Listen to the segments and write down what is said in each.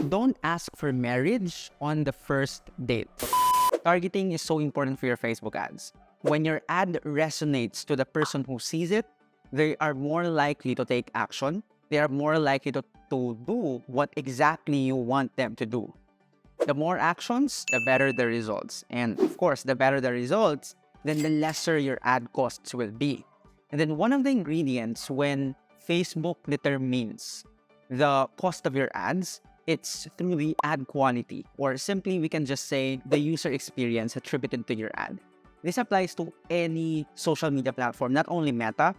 Don't ask for marriage on the first date. Targeting is so important for your Facebook ads. When your ad resonates to the person who sees it, they are more likely to take action. They are more likely to do what exactly you want them to do. The more actions, the better the results. And of course, the better the results, then the lesser your ad costs will be. And then one of the ingredients when Facebook determines the cost of your ads, it's through the ad quality, or simply we can just say the user experience attributed to your ad. This applies to any social media platform, not only Meta,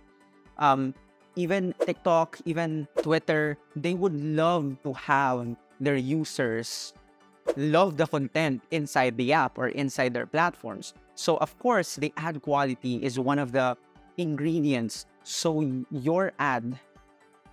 even TikTok, even Twitter. They would love to have their users love the content inside the app or inside their platforms. So of course, the ad quality is one of the ingredients so your ad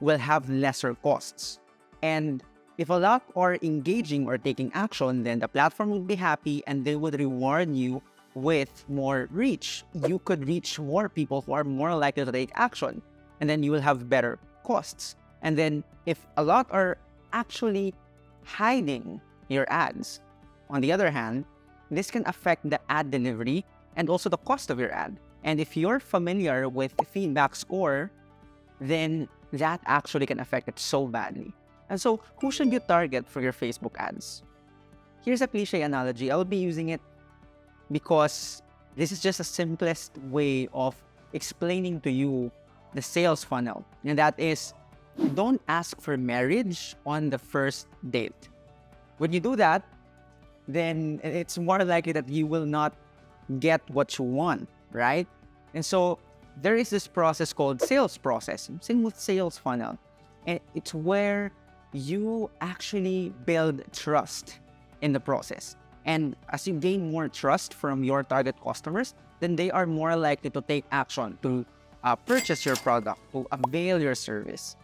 will have lesser costs. And if a lot are engaging or taking action, then the platform will be happy and they would reward you with more reach. You could reach more people who are more likely to take action, and then you will have better costs. And then if a lot are actually hiding your ads, on the other hand, this can affect the ad delivery and also the cost of your ad. And if you're familiar with feedback score, then that actually can affect it so badly. And so, who should you target for your Facebook ads? Here's a cliche analogy. I'll be using it because this is just the simplest way of explaining to you the sales funnel. And that is, don't ask for marriage on the first date. When you do that, then it's more likely that you will not get what you want, right? And so there is this process called sales process. Same with sales funnel. And it's where you actually build trust in the process. And as you gain more trust from your target customers, then they are more likely to take action, to purchase your product, to avail your service.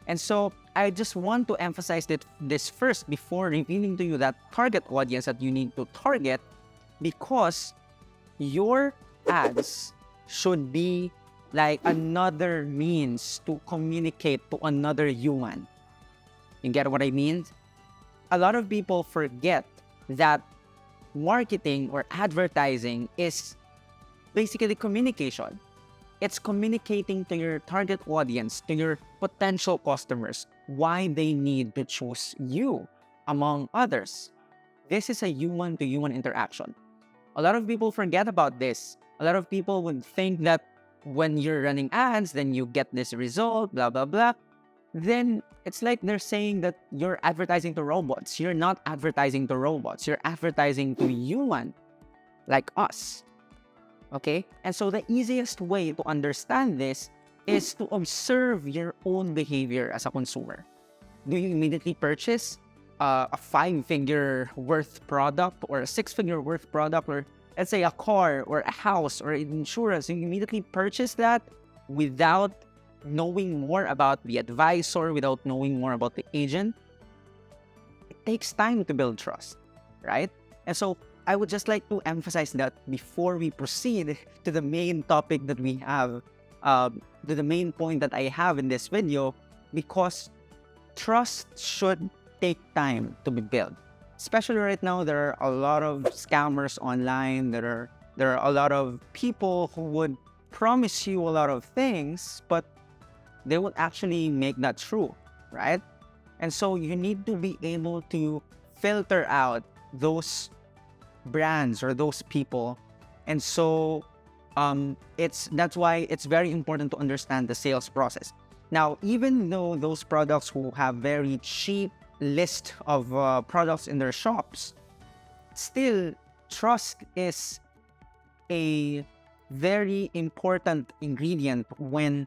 And so I just want to emphasize this first before revealing to you that target audience that you need to target, because your ads should be like another means to communicate to another human. You get what I mean? A lot of people forget that marketing or advertising is basically communication. It's communicating to your target audience, to your potential customers, why they need to choose you among others. This is a human-to-human interaction. A lot of people forget about this. A lot of people would think that when you're running ads, then you get this result, blah, blah, blah. Then it's like they're saying that you're advertising to robots. You're not advertising to robots. You're advertising to human like us. Okay? And so the easiest way to understand this is to observe your own behavior as a consumer. Do you immediately purchase a 5-figure worth product or a 6-figure worth product, or let's say a car or a house or insurance? You immediately purchase that without knowing more about the advisor, without knowing more about the agent? It takes time to build trust, right? And so I would just like to emphasize that before we proceed to the main topic that we have, to the main point that I have in this video, because trust should take time to be built. Especially right now, there are a lot of scammers online. There are a lot of people who would promise you a lot of things, but they would actually make that true, right? And so you need to be able to filter out those brands or those people. And so that's why it's very important to understand the sales process. Now, even though those products who have very cheap list of products in their shops, still trust is a very important ingredient when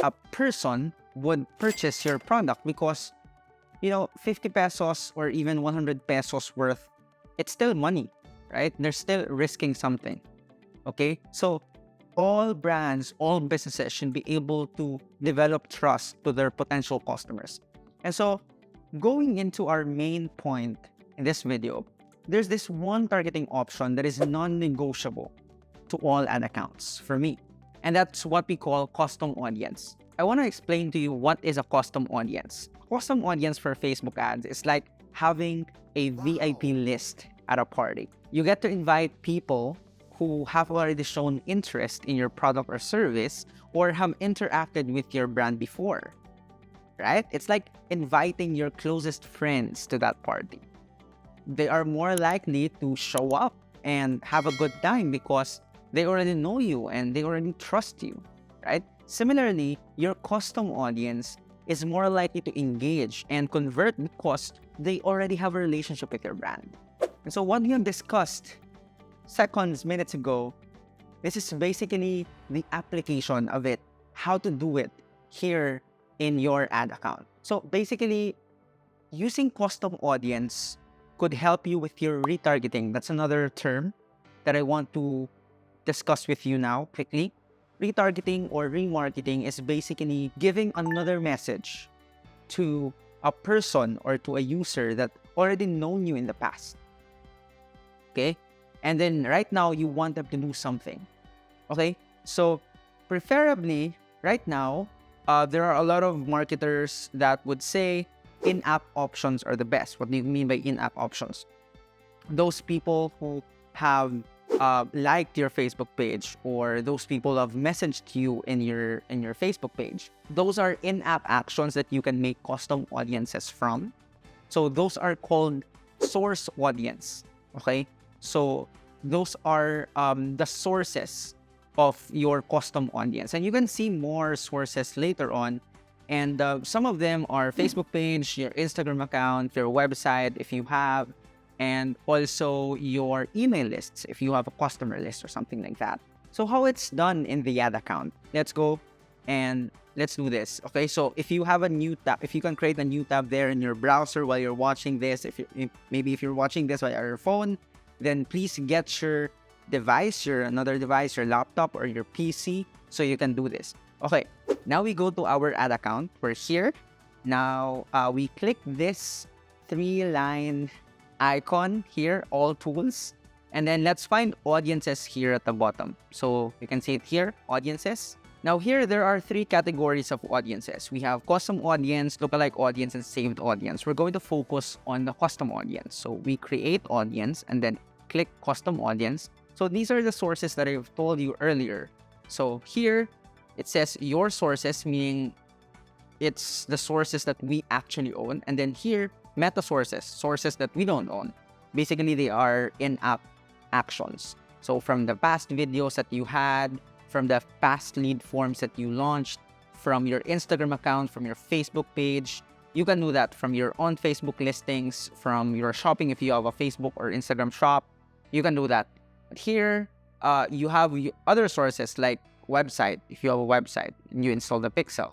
a person would purchase your product, because 50 pesos or even 100 pesos worth, it's still money, right? They're still risking something. Okay, so all brands, all businesses should be able to develop trust to their potential customers. And so going into our main point in this video, there's this one targeting option that is non-negotiable to all ad accounts for me. And that's what we call custom audience. I want to explain to you what is a custom audience. Custom audience for Facebook ads is like having a VIP list at a party. You get to invite people who have already shown interest in your product or service or have interacted with your brand before, right? It's like inviting your closest friends to that party. They are more likely to show up and have a good time because they already know you and they already trust you, right? Similarly, your custom audience is more likely to engage and convert because they already have a relationship with your brand. And so what we have discussed minutes ago, this is basically the application of it, how to do it here in your ad account. So basically, using custom audience could help you with your retargeting. That's another term that I want to discuss with you now quickly. Retargeting or remarketing is basically giving another message to a person or to a user that already known you in the past. Okay? And then right now, you want them to do something. Okay? So preferably, right now, there are a lot of marketers that would say in-app options are the best. What do you mean by in-app options? Those people who have liked your Facebook page, or those people have messaged you in your Facebook page. Those are in-app actions that you can make custom audiences from. So those are called source audience. Okay, so those are the sources of your custom audience, and you can see more sources later on. And some of them are Facebook page, your Instagram account, your website if you have, and also your email lists if you have a customer list or something like that. So how it's done in the ad account, let's go and let's do this. Okay, so if you have a new tab, if you can create a new tab there in your browser while you're watching this, if you're watching this on your phone, then please get your device, another device, your laptop or your PC, so you can do this. Okay, now we go to our ad account. We're here. Now we click this 3-line icon here, all tools, and then let's find audiences here at the bottom. So you can see it here, audiences. Now here, there are 3 categories of audiences. We have custom audience, lookalike audience, and saved audience. We're going to focus on the custom audience. So we create audience and then click custom audience. So these are the sources that I've told you earlier. So here, it says your sources, meaning it's the sources that we actually own. And then here, meta sources, sources that we don't own. Basically, they are in-app actions. So from the past videos that you had, from the past lead forms that you launched, from your Instagram account, from your Facebook page, you can do that from your own Facebook listings, from your shopping if you have a Facebook or Instagram shop, you can do that. But here, you have other sources like website. If you have a website and you install the pixel,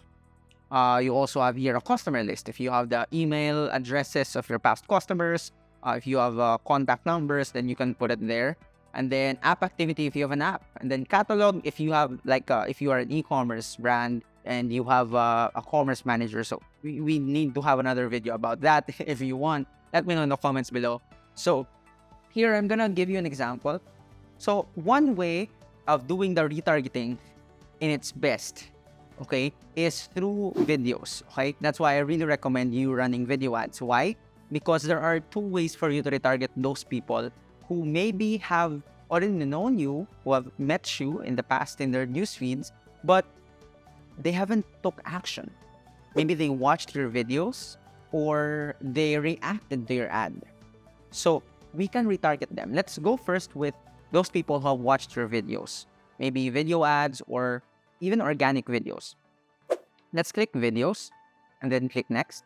you also have here a customer list. If you have the email addresses of your past customers, if you have contact numbers, then you can put it there. And then app activity if you have an app. And then catalog if you have if you are an e-commerce brand and you have a commerce manager. So we need to have another video about that. If you want, let me know in the comments below. So here I'm gonna give you an example. So one way of doing the retargeting in its best, okay, is through videos. Okay, that's why I really recommend you running video ads. Why? Because there are 2 ways for you to retarget those people who maybe have already known you, who have met you in the past in their news feeds, but they haven't took action. Maybe they watched your videos or they reacted to your ad. So we can retarget them. Let's go first with those people who have watched your videos, maybe video ads or even organic videos. Let's click videos and then click next.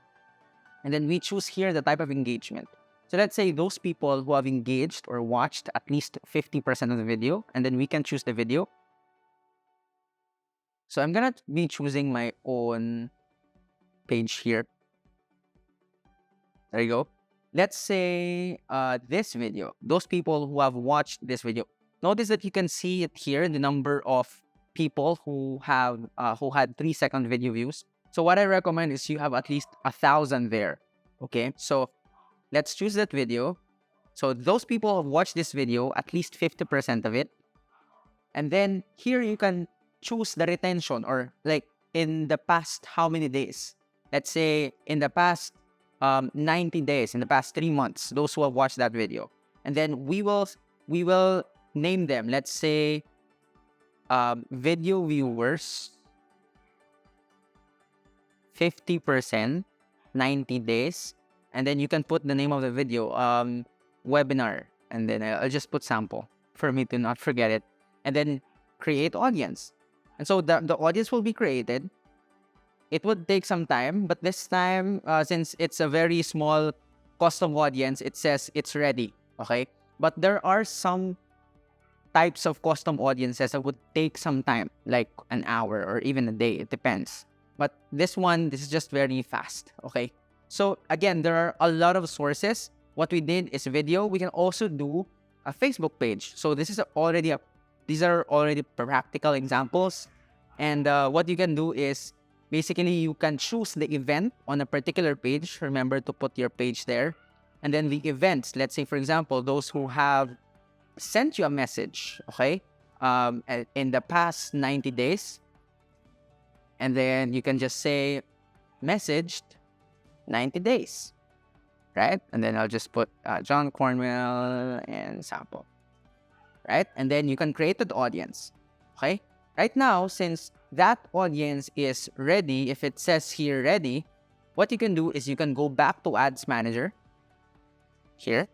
And then we choose here the type of engagement. So let's say those people who have engaged or watched at least 50% of the video, and then we can choose the video. So I'm gonna be choosing my own page here. There you go. Let's say this video, those people who have watched this video. Notice that you can see it here, the number of people who have who had 3-second video views. So what I recommend is you have at least 1,000 there. Okay, so let's choose that video. So those people have watched this video, at least 50% of it. And then here you can choose the retention, or like in the past how many days. Let's say in the past 90 days, in the past 3 months, those who have watched that video. And then we will name them. Let's say video viewers 50%, 90 days. And then you can put the name of the video, webinar. And then I'll just put sample for me to not forget it. And then create audience. And so the audience will be created. It would take some time, but this time, since it's a very small custom audience, it says it's ready, okay? But there are some types of custom audiences that would take some time, like an hour or even a day, it depends. But this is just very fast, okay? So again, there are a lot of sources. What we did is video. We can also do a Facebook page. So these are already practical examples. And what you can do is, basically, you can choose the event on a particular page. Remember to put your page there. And then the events, let's say, for example, those who have sent you a message, okay, in the past 90 days. And then you can just say, messaged 90 days, right? And then I'll just put John Cornwell and sample, right? And then you can create an audience, okay? Right now, since that audience is ready, if it says here ready, what you can do is you can go back to Ads Manager here.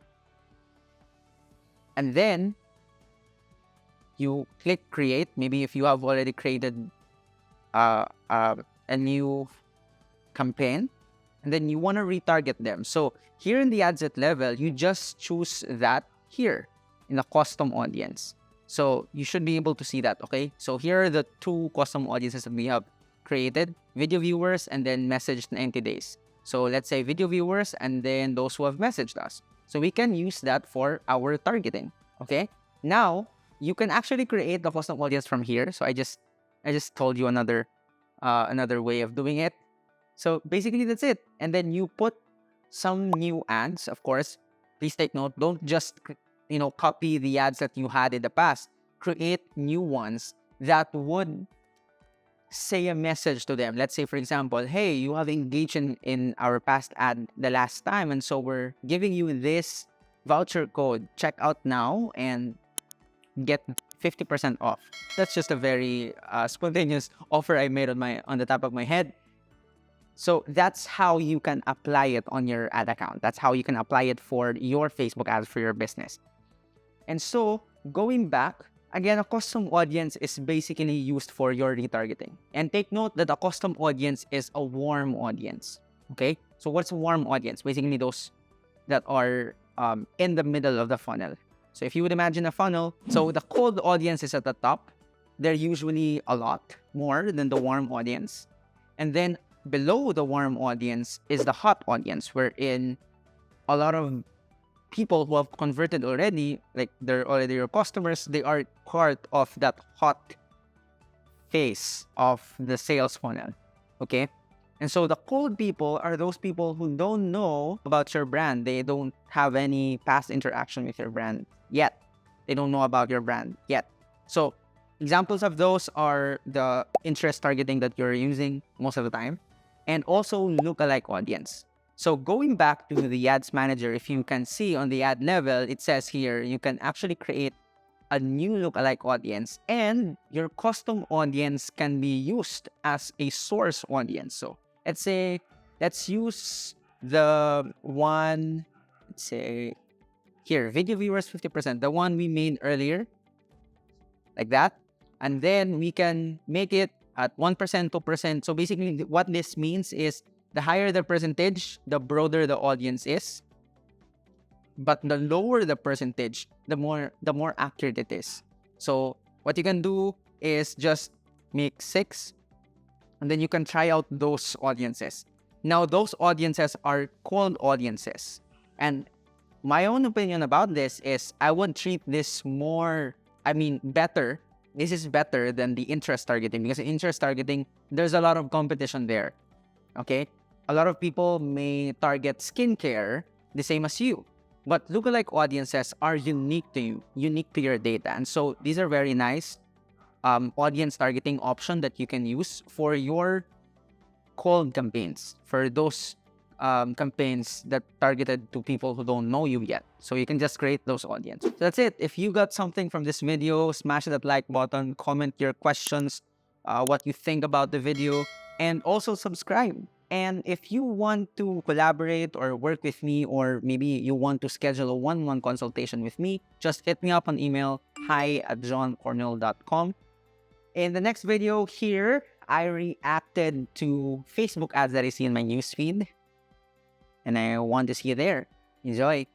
And then you click create. Maybe if you have already created a new campaign, and then you want to retarget them. So here in the ad set level, you just choose that here in the custom audience. So you should be able to see that, okay? So here are the two custom audiences that we have created, video viewers and then messaged 90 days. So let's say video viewers and then those who have messaged us. So we can use that for our targeting, okay? Now, you can actually create the custom audience from here. So I just told you another way of doing it. So basically that's it. And then you put some new ads, of course. Please take note, don't just copy the ads that you had in the past. Create new ones that would say a message to them. Let's say, for example, hey, you have engaged in our past ad the last time, and so we're giving you this voucher code. Check out now and get 50% off. That's just a very spontaneous offer I made on the top of my head. So that's how you can apply it on your ad account. That's how you can apply it for your Facebook ads for your business. And so going back, again, a custom audience is basically used for your retargeting. And take note that a custom audience is a warm audience. Okay? So what's a warm audience? Basically those that are in the middle of the funnel. So if you would imagine a funnel, so the cold audience is at the top. They're usually a lot more than the warm audience. And then below the warm audience is the hot audience, wherein a lot of people who have converted already, like they're already your customers, they are part of that hot phase of the sales funnel, okay? And so the cold people are those people who don't know about your brand. They don't have any past interaction with your brand yet. They don't know about your brand yet. So examples of those are the interest targeting that you're using most of the time, and also lookalike audience. So going back to the ads manager, if you can see on the ad level, it says here, you can actually create a new lookalike audience, and your custom audience can be used as a source audience. So let's use the one, let's say here, video viewers 50%, the one we made earlier, like that. And then we can make it at 1%, 2%. So basically what this means is the higher the percentage, the broader the audience is. But the lower the percentage, the more accurate it is. So what you can do is just make 6, and then you can try out those audiences. Now those audiences are cold audiences. And my own opinion about this is I would treat this better. This is better than the interest targeting, because in interest targeting, there's a lot of competition there. Okay? A lot of people may target skincare the same as you, but lookalike audiences are unique to you, unique to your data. And so these are very nice audience targeting option that you can use for your cold campaigns, for those campaigns that targeted to people who don't know you yet. So you can just create those audiences. So that's it. If you got something from this video, smash that like button, comment your questions, what you think about the video, and also subscribe. And if you want to collaborate or work with me, or maybe you want to schedule a one-on-one consultation with me, just hit me up on email, hi@johncornell.com. In the next video here, I reacted to Facebook ads that I see in my newsfeed, and I want to see you there. Enjoy!